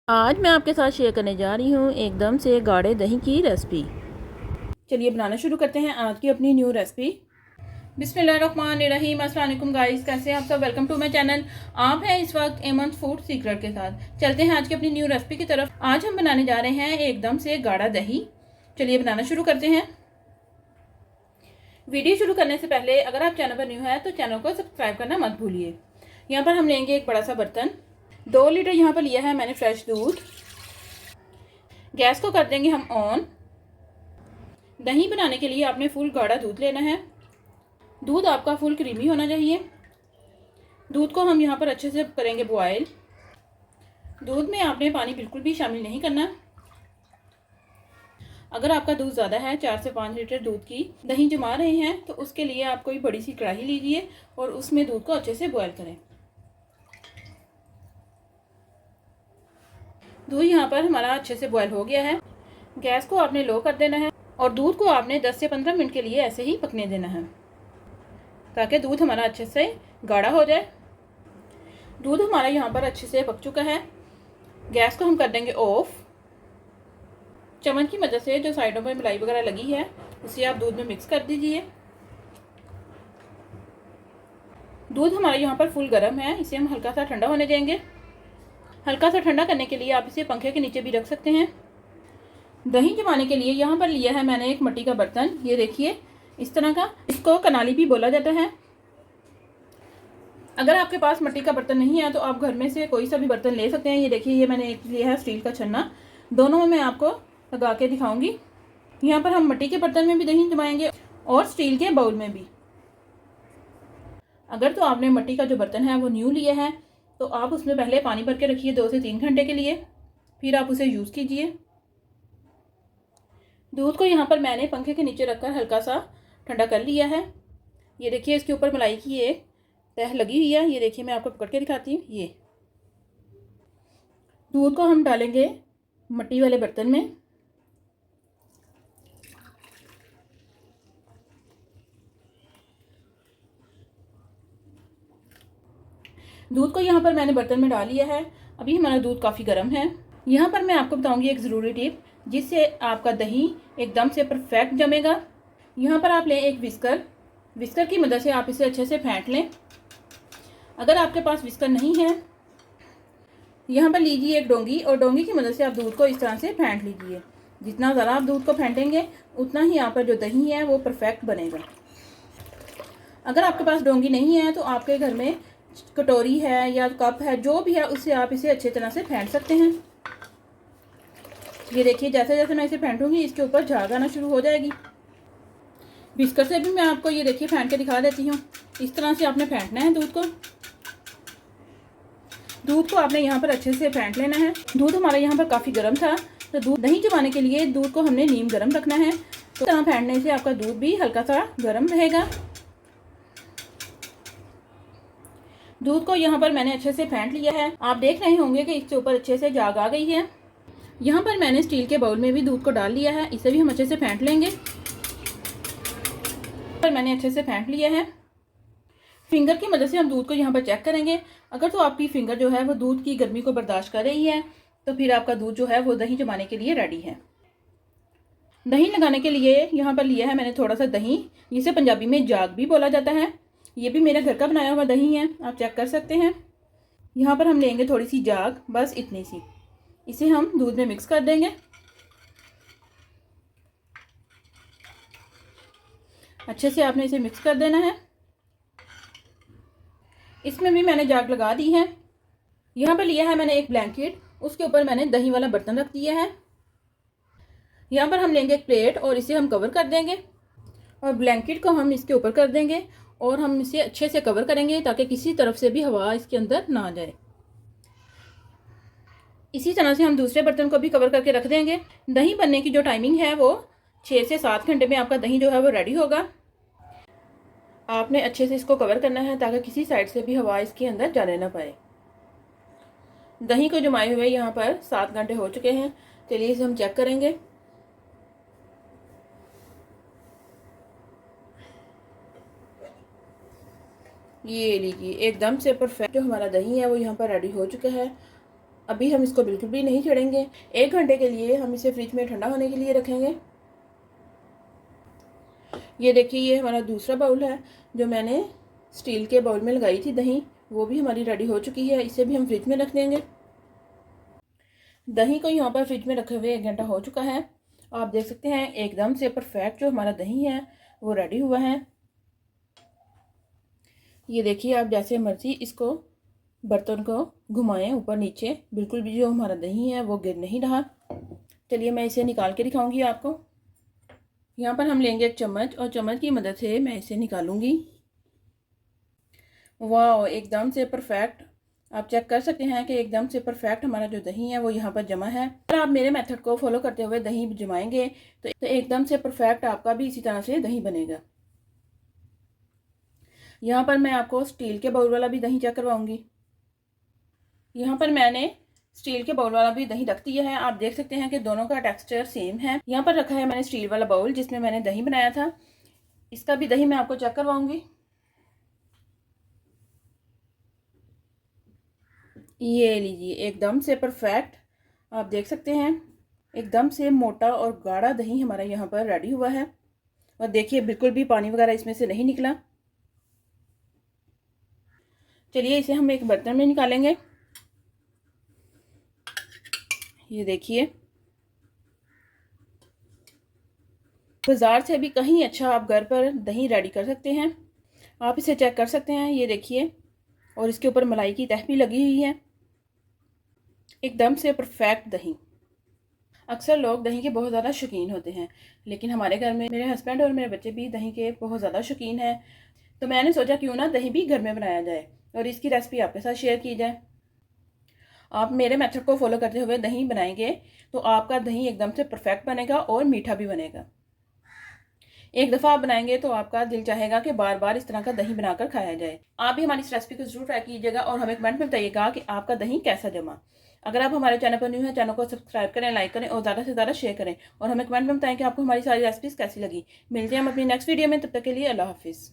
आज मैं आपके साथ शेयर करने जा रही हूँ एकदम से गाढ़े दही की रेसिपी। चलिए बनाना शुरू करते हैं आज की अपनी न्यू रेसिपी। बिस्मिल्लाहिर्रहमानिर्रहीम। अस्सलाम वालेकुम गाइस, कैसे हैं आप सब। Welcome to my channel. आप हैं इस वक्त एमन फूड सीक्रेट के साथ। चलते हैं आज की अपनी न्यू रेसिपी की तरफ। आज हम बनाने जा रहे हैं एकदम से गाढ़ा दही। चलिए बनाना शुरू करते हैं। वीडियो शुरू करने से पहले अगर आप चैनल पर न्यू है तो चैनल को सब्सक्राइब करना मत भूलिए। यहाँ पर हम लेंगे एक बड़ा सा बर्तन। 2 लीटर यहाँ पर लिया है मैंने फ्रेश दूध। गैस को कर देंगे हम ऑन। दही बनाने के लिए आपने फुल गाढ़ा दूध लेना है। दूध आपका फुल क्रीमी होना चाहिए। दूध को हम यहाँ पर अच्छे से करेंगे बॉयल। दूध में आपने पानी बिल्कुल भी शामिल नहीं करना। अगर आपका दूध ज़्यादा है, 4 से 5 लीटर दूध की दही जमा रहे हैं, तो उसके लिए आप कोई बड़ी सी कढ़ाई लीजिए और उसमें दूध को अच्छे से बॉयल करें। दूध यहाँ पर हमारा अच्छे से बॉयल हो गया है। गैस को आपने लो कर देना है और दूध को आपने 10 से 15 मिनट के लिए ऐसे ही पकने देना है ताकि दूध हमारा अच्छे से गाढ़ा हो जाए। दूध हमारा यहाँ पर अच्छे से पक चुका है। गैस को हम कर देंगे ऑफ। चम्मच की मदद से जो साइडों में मलाई वगैरह लगी है उसे आप दूध में मिक्स कर दीजिए। दूध हमारा यहाँ पर फुल गर्म है, इसे हम हल्का सा ठंडा होने देंगे। हल्का सा ठंडा करने के लिए आप इसे पंखे के नीचे भी रख सकते हैं। दही जमाने के लिए यहाँ पर लिया है मैंने एक मिट्टी का बर्तन। ये देखिए इस तरह का, इसको कनाली भी बोला जाता है। अगर आपके पास मिट्टी का बर्तन नहीं है तो आप घर में से कोई सा भी बर्तन ले सकते हैं। ये देखिए ये मैंने एक लिया है स्टील का छन्ना। दोनों में मैं आपको लगा के दिखाऊंगी। यहाँ पर हम मिट्टी के बर्तन में भी दही जमाएंगे और स्टील के बाउल में भी। अगर तो आपने मिट्टी का जो बर्तन है वो न्यू लिया है तो आप उसमें पहले पानी भर के रखिए 2 से 3 घंटे के लिए, फिर आप उसे यूज़ कीजिए। दूध को यहाँ पर मैंने पंखे के नीचे रखकर हल्का सा ठंडा कर लिया है। ये देखिए इसके ऊपर मलाई की एक तह लगी हुई है। ये देखिए मैं आपको पकड़ के दिखाती हूँ। ये दूध को हम डालेंगे मिट्टी वाले बर्तन में। दूध को यहाँ पर मैंने बर्तन में डाल लिया है। अभी हमारा दूध काफ़ी गर्म है। यहाँ पर मैं आपको बताऊँगी एक ज़रूरी टिप जिससे आपका दही एकदम से परफेक्ट जमेगा। यहाँ पर आप लें एक विस्कर। विस्कर की मदद से आप इसे अच्छे से फेंट लें। अगर आपके पास विस्कर नहीं है, यहाँ पर लीजिए एक डोंगी और डोंगी की मदद से आप दूध को इस तरह से फेंट लीजिए। जितना ज़्यादा आप दूध को फेंटेंगे उतना ही यहाँ पर जो दही है वो परफेक्ट बनेगा। अगर आपके पास डोंगी नहीं है तो आपके घर में कटोरी है या कप है, जो भी है, उससे आप इसे अच्छी तरह से फेंट सकते हैं। ये देखिए जैसे जैसे मैं इसे फेंटूंगी इसके ऊपर झाग आना शुरू हो जाएगी। विस्कर से भी मैं आपको ये देखिए फेंट के दिखा देती हूँ। इस तरह से आपने फेंटना है दूध को। दूध को आपने यहाँ पर अच्छे से फेंट लेना है। दूध हमारा यहाँ पर काफ़ी गर्म था तो दूध दही जमाने के लिए दूध को हमने नीम गर्म रखना है। तो तरह फेंटने से आपका दूध भी हल्का सा गर्म रहेगा। दूध को यहाँ पर मैंने अच्छे से फेंट लिया है। आप देख रहे होंगे कि इसके ऊपर अच्छे से झाग आ गई है। यहाँ पर मैंने स्टील के बाउल में भी दूध को डाल लिया है। इसे भी हम अच्छे से फेंट लेंगे। पर मैंने अच्छे से फेंट लिया है। फिंगर की मदद से हम दूध को यहाँ पर चेक करेंगे। अगर तो आपकी फिंगर जो है वो दूध की गर्मी को बर्दाश्त कर रही है तो फिर आपका दूध जो है वो दही जमाने के लिए रेडी है। दही लगाने के लिए यहाँ पर लिया है मैंने थोड़ा सा दही, जिसे पंजाबी में जाग भी बोला जाता है। ये भी मेरे घर का बनाया हुआ दही है, आप चेक कर सकते हैं। यहाँ पर हम लेंगे थोड़ी सी जाग, बस इतनी सी। इसे हम दूध में मिक्स कर देंगे। अच्छे से आपने इसे मिक्स कर देना है। इसमें भी मैंने जाग लगा दी है। यहाँ पर लिया है मैंने एक ब्लैंकेट, उसके ऊपर मैंने दही वाला बर्तन रख दिया है। यहाँ पर हम लेंगे एक प्लेट और इसे हम कवर कर देंगे और ब्लैंकेट को हम इसके ऊपर कर देंगे और हम इसे अच्छे से कवर करेंगे ताकि किसी तरफ से भी हवा इसके अंदर ना जाए। इसी तरह से हम दूसरे बर्तन को भी कवर करके रख देंगे। दही बनने की जो टाइमिंग है वो 6 से 7 घंटे में आपका दही जो है वो रेडी होगा। आपने अच्छे से इसको कवर करना है ताकि किसी साइड से भी हवा इसके अंदर जाने ना पाए। दही को जमाए हुए यहाँ पर 7 घंटे हो चुके हैं। चलिए इसे हम चेक करेंगे। ये लीजिए एकदम से परफेक्ट जो हमारा दही है वो यहाँ पर रेडी हो चुका है। अभी हम इसको बिल्कुल भी नहीं छेड़ेंगे। 1 घंटे के लिए हम इसे फ्रिज में ठंडा होने के लिए रखेंगे। ये देखिए, ये हमारा दूसरा बाउल है जो मैंने स्टील के बाउल में लगाई थी दही, वो भी हमारी रेडी हो चुकी है। इसे भी हम फ्रिज में रख देंगे। दही को यहाँ पर फ्रिज में रखे हुए 1 घंटा हो चुका है। आप देख सकते हैं एकदम से परफेक्ट जो हमारा दही है वो रेडी हुआ है। ये देखिए, आप जैसे मर्जी इसको बर्तन को घुमाएं ऊपर नीचे, बिल्कुल भी जो हमारा दही है वो गिर नहीं रहा। चलिए मैं इसे निकाल के दिखाऊंगी आपको। यहाँ पर हम लेंगे एक चम्मच और चम्मच की मदद से मैं इसे निकालूंगी। वाह, एकदम से परफेक्ट। आप चेक कर सकते हैं कि एकदम से परफेक्ट हमारा जो दही है वो यहाँ पर जमा है। अगर आप मेरे मेथड को फॉलो करते हुए दही जमाएंगे तो एकदम से परफेक्ट आपका भी इसी तरह से दही बनेगा। यहाँ पर मैं आपको स्टील के बाउल वाला भी दही चेक करवाऊंगी। यहाँ पर मैंने स्टील के बाउल वाला भी दही रख दिया है। आप देख सकते हैं कि दोनों का टेक्सचर सेम है। यहाँ पर रखा है मैंने स्टील वाला बाउल जिसमें मैंने दही बनाया था। इसका भी दही मैं आपको चेक करवाऊंगी। ये लीजिए, एकदम से परफेक्ट। आप देख सकते हैं एकदम से मोटा और गाढ़ा दही हमारा यहाँ पर रेडी हुआ है। और देखिए, बिल्कुल भी पानी वगैरह इसमें से नहीं निकला। चलिए इसे हम एक बर्तन में निकालेंगे। ये देखिए, बाजार से भी कहीं अच्छा आप घर पर दही रेडी कर सकते हैं। आप इसे चेक कर सकते हैं। ये देखिए, और इसके ऊपर मलाई की तह भी लगी हुई है। एकदम से परफेक्ट दही। अक्सर लोग दही के बहुत ज़्यादा शौकीन होते हैं, लेकिन हमारे घर में मेरे हस्बैंड और मेरे बच्चे भी दही के बहुत ज़्यादा शौकीन हैं। तो मैंने सोचा क्यों ना दही भी घर में बनाया जाए और इसकी रेसिपी आपके साथ शेयर की जाए। आप मेरे मेथड को फॉलो करते हुए दही बनाएंगे तो आपका दही एकदम से परफेक्ट बनेगा और मीठा भी बनेगा। एक दफ़ा आप बनाएंगे तो आपका दिल चाहेगा कि बार बार इस तरह का दही बनाकर खाया जाए। आप भी हमारी इस रेसिपी को जरूर ट्राई कीजिएगा और हमें कमेंट में बताइएगा कि आपका दही कैसा जमा। अगर आप हमारे चैनल पर न्यू हैं, चैनल को सब्सक्राइब करें, लाइक करें और ज़्यादा से ज़्यादा शेयर करें और हमें कमेंट में बताएं कि आपको हमारी सारी रेसिपीज़ कैसी लगी। मिलते हैं हम अपनी नेक्स्ट वीडियो में, तब तक के लिए अल्लाह हाफिज़।